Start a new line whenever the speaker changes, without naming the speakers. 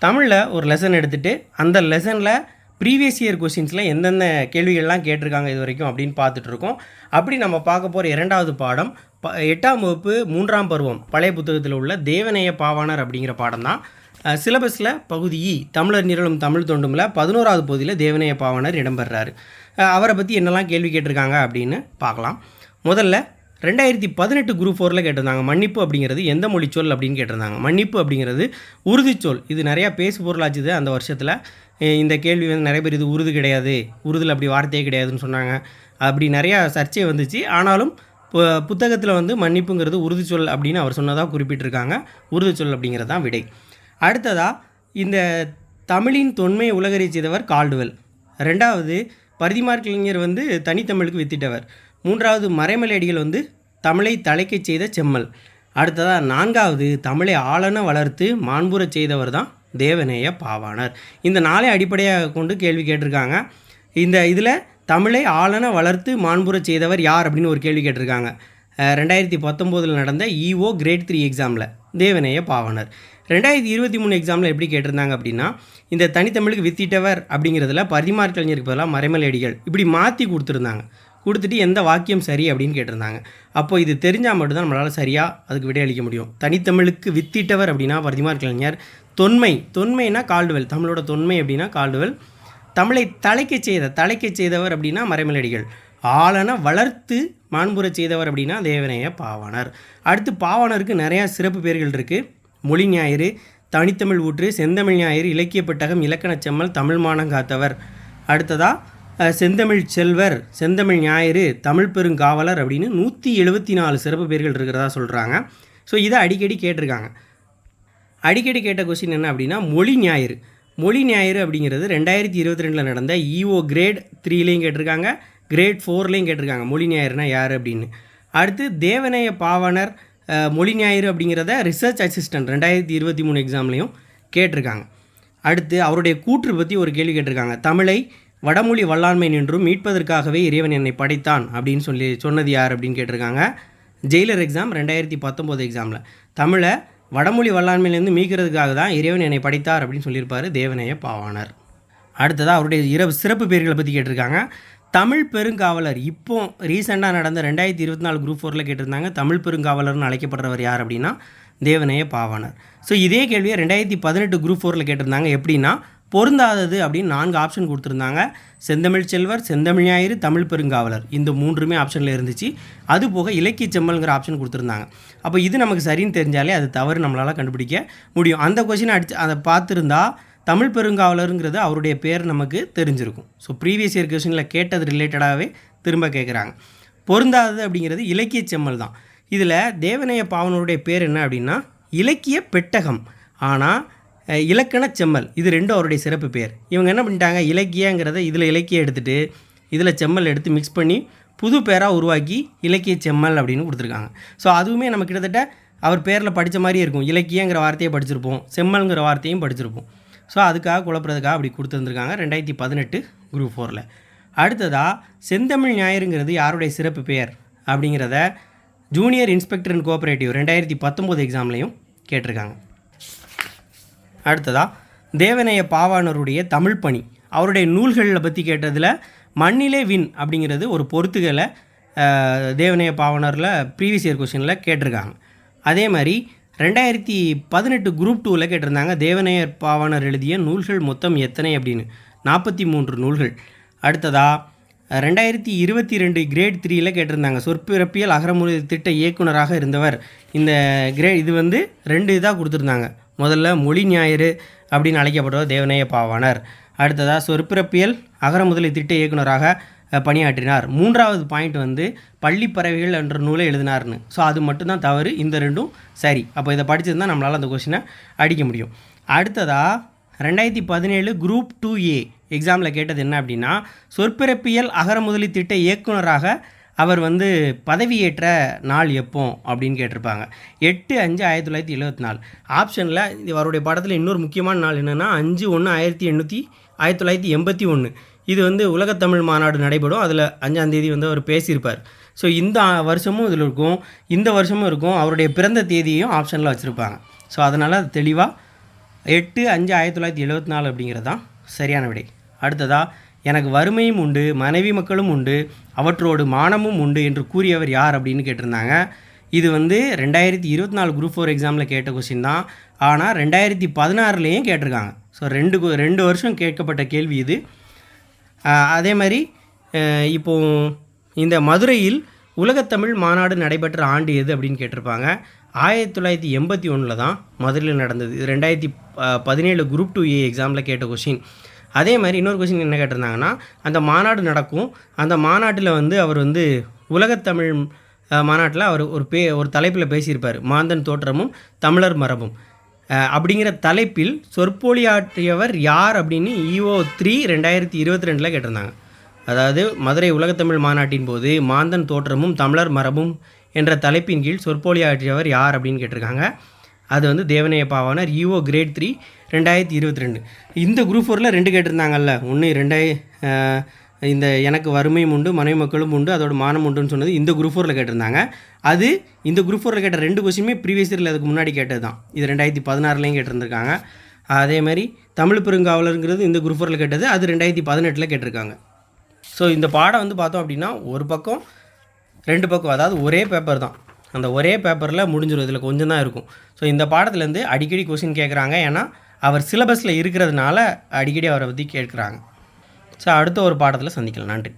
தமிழில் ஒரு லெசன் எடுத்துகிட்டு அந்த லெசனில் ப்ரீவியஸ் இயர் கொஸ்டின்ஸில் எந்தெந்த கேள்விகள்லாம் கேட்டிருக்காங்க இது வரைக்கும் அப்படின்னு பார்த்துட்ருக்கோம். அப்படி நம்ம பார்க்க போகிற இரண்டாவது பாடம் 8ஆம் வகுப்பு 3ஆம் பருவம் பழைய புத்தகத்தில் உள்ள தேவநேய பாவாணர் அப்படிங்கிற பாடம் தான். சிலபஸில் பகுதி தமிழறிஞர்களும் தமிழ் தொண்டுமில் 11ஆவது பகுதியில் தேவநேய பாவாணர் இடம்பெறாரு. அவரை பற்றி என்னெல்லாம் கேள்வி கேட்டிருக்காங்க அப்படின்னு பார்க்கலாம். முதல்ல 2018 குரூப் 4ல் கேட்டிருந்தாங்க, மன்னிப்பு அப்படிங்கிறது எந்த மொழி சொல் அப்படின்னு கேட்டிருந்தாங்க. மன்னிப்பு அப்படிங்கிறது உருது சொல். இது நிறையா பேசு பொருளாச்சுது அந்த வருஷத்தில். இந்த கேள்வி வந்து நிறைய பேர் இது உருது கிடையாது, உருதில் அப்படி வார்த்தையே கிடையாதுன்னு சொன்னாங்க. அப்படி நிறையா சர்ச்சை வந்துச்சு. ஆனாலும் புத்தகத்தில் வந்து மன்னிப்புங்கிறது உருது சொல் அப்படின்னு அவர் சொன்னதாக குறிப்பிட்டிருக்காங்க. உருது சொல் அப்படிங்கிறது தான் விடை. அடுத்ததாக இந்த தமிழின் தொன்மையை உலகறி செய்தவர் கால்டுவெல். 2வது பரிதிமாற் கலைஞர் வந்து தனித்தமிழுக்கு வித்திட்டவர். 3வது மறைமலையடிகள் வந்து தமிழை தலைக்கச் செய்த செம்மல். அடுத்ததாக 4வது தமிழை ஆளன வளர்த்து மாண்புறச் செய்தவர் தான் தேவநேய பாவாணர். இந்த 4 அடிப்படையாக கொண்டு கேள்வி கேட்டிருக்காங்க. இந்த இதில் தமிழை ஆளன வளர்த்து மாண்புறச் செய்தவர் யார் அப்படின்னு ஒரு கேள்வி கேட்டிருக்காங்க. 2019 நடந்த EO கிரேட் 3 எக்ஸாமில் தேவநேய பாவாணர். 2023 எக்ஸாமில் எப்படி கேட்டிருந்தாங்க அப்படின்னா, இந்த தனித்தமிழுக்கு வித்திட்டவர் அப்படிங்கிறதுல பரிதிமாற் கலைஞருக்கு பதிலாக மறைமலையடிகள் இப்படி மாற்றி கொடுத்துட்டு எந்த வாக்கியம் சரி அப்படின்னு கேட்டிருந்தாங்க. அப்போ இது தெரிஞ்சால் மட்டும்தான் நம்மளால் சரியாக அதுக்கு விடையளிக்க முடியும். தனித்தமிழுக்கு வித்திட்டவர் அப்படின்னா பரிதிமாற் கலைஞர். தொன்மைனா கால்டுவெல். தமிழோட தொன்மை அப்படின்னா கால்டுவெல். தமிழை தலைக்கச் செய்தவர் அப்படின்னா மறைமலையடிகள். ஆளன வளர்த்து மாண்புறச் செய்தவர் அப்படின்னா தேவநேய பாவாணர். அடுத்து பாவாணருக்கு நிறையா சிறப்பு பேர்கள் இருக்குது. மொழி ஞாயிறு, தனித்தமிழ் ஊற்று, செந்தமிழ் ஞாயிறு, இலக்கிய பெட்டகம், இலக்கணச் செம்மல், தமிழ் மானங்காத்தவர். அடுத்ததாக செந்தமிழ் செல்வர், செந்தமிழ் ஞாயிறு, தமிழ் பெருங்காவலர் அப்படின்னு 174 சிறப்பு பேர்கள் இருக்கிறதா சொல்கிறாங்க. ஸோ இதை அடிக்கடி கேட்டிருக்காங்க. அடிக்கடி கேட்ட கொஸ்டின் என்ன அப்படின்னா மொழி ஞாயிறு அப்படிங்கிறது 2022 நடந்த EO கிரேட் 3லேயும் கேட்டிருக்காங்க, கிரேட் 4லேயும் கேட்டிருக்காங்க. மொழி ஞாயிறுனா யார் அப்படின்னு. அடுத்து தேவநேய பாவாணர் மொழி ஞாயிறு அப்படிங்கிறத ரிசர்ச் அசிஸ்டன்ட் 2023 எக்ஸாம்லேயும் கேட்டிருக்காங்க. அடுத்து அவருடைய கூற்று பற்றி ஒரு கேள்வி கேட்டிருக்காங்க. தமிழை வடமொழி வல்லாண்மை நின்றும் மீட்பதற்காகவே இறைவன் என்னை படைத்தான் அப்படின்னு சொன்னது யார் அப்படின்னு கேட்டிருக்காங்க. ஜெயிலர் எக்ஸாம் 2019 எக்ஸாமில் தமிழை வடமொழி வல்லாண்மையிலேருந்து மீட்கிறதுக்காக தான் இறைவன் என்னை படைத்தார் அப்படின்னு சொல்லியிருப்பார் தேவநேய பாவாணர். அடுத்ததாக அவருடைய சிறப்பு பேர்களை பற்றி கேட்டிருக்காங்க. தமிழ் பெருங்காவலர் இப்போ ரீசெண்டாக நடந்த 2024 குரூப் 4ல் கேட்டிருந்தாங்க. தமிழ் பெருங்காவலர்னு அழைக்கப்படுறவர் யார் அப்படின்னா தேவநேய பாவாணர். ஸோ இதே கேள்வியை 2018 குரூப் 4ல் கேட்டிருந்தாங்க. எப்படின்னா பொருந்தாதது அப்படின்னு 4 ஆப்ஷன் கொடுத்துருந்தாங்க. செந்தமிழ் செல்வர், செந்தமிழ் ஞாயிறு, தமிழ் பெருங்காவலர், இந்த 3மே ஆப்ஷனில் இருந்துச்சு. அது போக இலக்கிய செம்மல்ங்கிற ஆப்ஷன் கொடுத்துருந்தாங்க. அப்போ இது நமக்கு சரின்னு தெரிஞ்சாலே அது தவறு நம்மளால் கண்டுபிடிக்க முடியும். அந்த கொஸ்டினை அதை பார்த்துருந்தா தமிழ் பெருங்காவலருங்கிறது அவருடைய பேர் நமக்கு தெரிஞ்சிருக்கும். ஸோ ப்ரீவியஸ் இயர் கொஸ்டினில் கேட்டது ரிலேட்டடாகவே திரும்ப கேட்குறாங்க. பொருந்தாதது அப்படிங்கிறது இலக்கிய செம்மல் தான். இதில் தேவநேய பாவாணருடைய பேர் என்ன அப்படின்னா இலக்கிய பெட்டகம். ஆனால் இலக்கணச் செம்மல் இது 2 அவருடைய சிறப்பு பேர். இவங்க என்ன பண்ணிட்டாங்க, இலக்கியங்கிறத இதில் இலக்கியம் எடுத்துகிட்டு இதில் செம்மல் எடுத்து மிக்ஸ் பண்ணி புது பேராக உருவாக்கி இலக்கிய செம்மல் அப்படின்னு கொடுத்துருக்காங்க. ஸோ அதுவுமே நம்ம கிட்டத்தட்ட அவர் பேரில் படித்த மாதிரியே இருக்கும். இலக்கியங்கிற வார்த்தையை படிச்சிருப்போம், செம்மல்ங்கிற வார்த்தையும் படிச்சிருப்போம். ஸோ அதுக்காக குழப்பறதுக்காக அப்படி கொடுத்துருந்துருக்காங்க 2018 குரூப் 4ல். அடுத்ததாக செந்தமிழ் ஞாயிறுங்கிறது யாருடைய சிறப்பு பெயர் அப்படிங்கிறத ஜூனியர் இன்ஸ்பெக்டர் அண்ட் கோஆப்ரேட்டிவ் 2019 எக்ஸாம்லேயும் கேட்டிருக்காங்க. அடுத்ததாக தேவநேய பாவாணருடைய தமிழ் பணி, அவருடைய நூல்களில் பற்றி கேட்டதில் மண்ணிலே வின் அப்படிங்கிறது ஒரு பொறுத்துகளை தேவநேய பாவாணரில் ப்ரீவியஸ் இயர் கொஸ்டினில் கேட்டிருக்காங்க. அதே மாதிரி 2018 குரூப் 2ல் கேட்டிருந்தாங்க. தேவநேய பாவாணர் எழுதிய நூல்கள் மொத்தம் எத்தனை அப்படின்னு 43 நூல்கள். அடுத்ததாக 2022 கிரேட் 3ல் கேட்டிருந்தாங்க. சொற்பிறப்பியல் அகரமொழி திட்ட இயக்குனராக இருந்தவர். இந்த இது வந்து 2 இதாக கொடுத்துருந்தாங்க. முதல்ல மொழி ஞாயிறு அப்படின்னு அழைக்கப்பட்டவர் தேவநேய பாவாணர். அடுத்ததாக சொற்பிறப்பியல் அகரமுதலி திட்ட இயக்குனராக பணியாற்றினார். 3வது பாயிண்ட் வந்து பள்ளி பறவைகள் என்ற நூலை எழுதினார்னு. ஸோ அது மட்டும்தான் தவறு, இந்த 2ம் சரி. அப்போ இதை படிச்சிருந்தால் நம்மளால் அந்த கொஸ்டினை அடிக்க முடியும். அடுத்ததாக 2017 குரூப் 2A எக்ஸாமில் கேட்டது என்ன அப்படின்னா சொற்பிறப்பியல் அகரமுதலி திட்ட இயக்குனராக அவர் வந்து பதவியேற்ற நாள் எப்போ அப்படின்னு கேட்டிருப்பாங்க. 8/5/1974. ஆப்ஷனில் அவருடைய படத்தில் இன்னொரு முக்கியமான நாள் என்னென்னா 5/1/1981. இது வந்து உலகத்தமிழ் மாநாடு நடைபெறும். அதில் 5ஆம் தேதி வந்து அவர் பேசியிருப்பார். ஸோ இந்த வருஷமும் இதில் இருக்கும், இந்த வருஷமும் இருக்கும். அவருடைய பிறந்த தேதியையும் ஆப்ஷனில் வச்சுருப்பாங்க. ஸோ அதனால் அது தெளிவாக 8/5/1974 அப்படிங்கிறது தான் சரியான விடை. அடுத்ததாக, எனக்கு வறுமையும் உண்டு, மனைவி மக்களும் உண்டு, அவற்றோடு மானமும் உண்டு என்று கூறியவர் யார் அப்படின்னு கேட்டிருந்தாங்க. இது 2024 குரூப் 4 எக்ஸாமில் கேட்ட கொஸ்டின் தான். ஆனால் 2016லேயும் கேட்டிருக்காங்க. ஸோ ரெண்டு வருஷம் கேட்கப்பட்ட கேள்வி இது. அதே மாதிரி இப்போது இந்த மதுரையில் உலகத்தமிழ் மாநாடு நடைபெற்ற ஆண்டு எது அப்படின்னு கேட்டிருப்பாங்க. 1981 தான் மதுரையில் நடந்தது. இது 2017 குரூப் 2A எக்ஸாமில் கேட்ட கொஷின். அதே மாதிரி இன்னொரு கொஷின் என்ன கேட்டிருந்தாங்கன்னா, அந்த மாநாடு நடக்கும், அந்த மாநாட்டில் அவர் உலகத்தமிழ் மாநாட்டில் அவர் ஒரு தலைப்பில் பேசியிருப்பார், மாந்தன் தோற்றமும் தமிழர் மரபும் அப்படிங்கிற தலைப்பில் சொற்பொழியாற்றியவர் யார் அப்படின்னு EO3 2022 கேட்டிருந்தாங்க. அதாவது மதுரை உலகத்தமிழ் மாநாட்டின் போது மாந்தன் தோற்றமும் தமிழர் மரபும் என்ற தலைப்பின் கீழ் சொற்பொழியாற்றியவர் யார் அப்படின்னு கேட்டிருக்காங்க. அது தேவநேய பாவாணர், EO Grade 3 2022. இந்த குரூப் 4ல் 2 கேட்டிருந்தாங்கல்ல. ஒன்று இந்த எனக்கு வறுமையும் உண்டு, மனைவி மக்களும் உண்டு, அதோட மானம் உண்டுன்னு சொன்னது இந்த குரூப் 4ல் கேட்டிருந்தாங்க. அது இந்த குரூப் 4ல் கேட்ட 2 கொஸ்டினுமே ப்ரீவியஸ் இயரில் அதுக்கு முன்னாடி கேட்டது தான். இது 2016லேயும் கேட்டிருந்திருக்காங்க. அதே மாதிரி தமிழ் பெருங்காவலருங்கிறது இந்த குரூப் 4ல் கேட்டது, அது 2018 கேட்டிருக்காங்க. ஸோ இந்த பாடம் பார்த்தோம் அப்படின்னா ஒரு பக்கம் 2 பக்கம், அதாவது ஒரே பேப்பர் தான். அந்த ஒரே பேப்பரில் முடிஞ்சிடும். இதில் கொஞ்சம் தான் இருக்கும். ஸோ இந்த பாடத்துலேருந்து அடிக்கடி கொஸ்டின் கேட்குறாங்க. ஏன்னா அவர் சிலபஸில் இருக்கிறதுனால அடிக்கடி அவரை பற்றி கேட்குறாங்க. ஸோ அடுத்த ஒரு பாடத்தில் சந்திக்கலாம். நன்றி.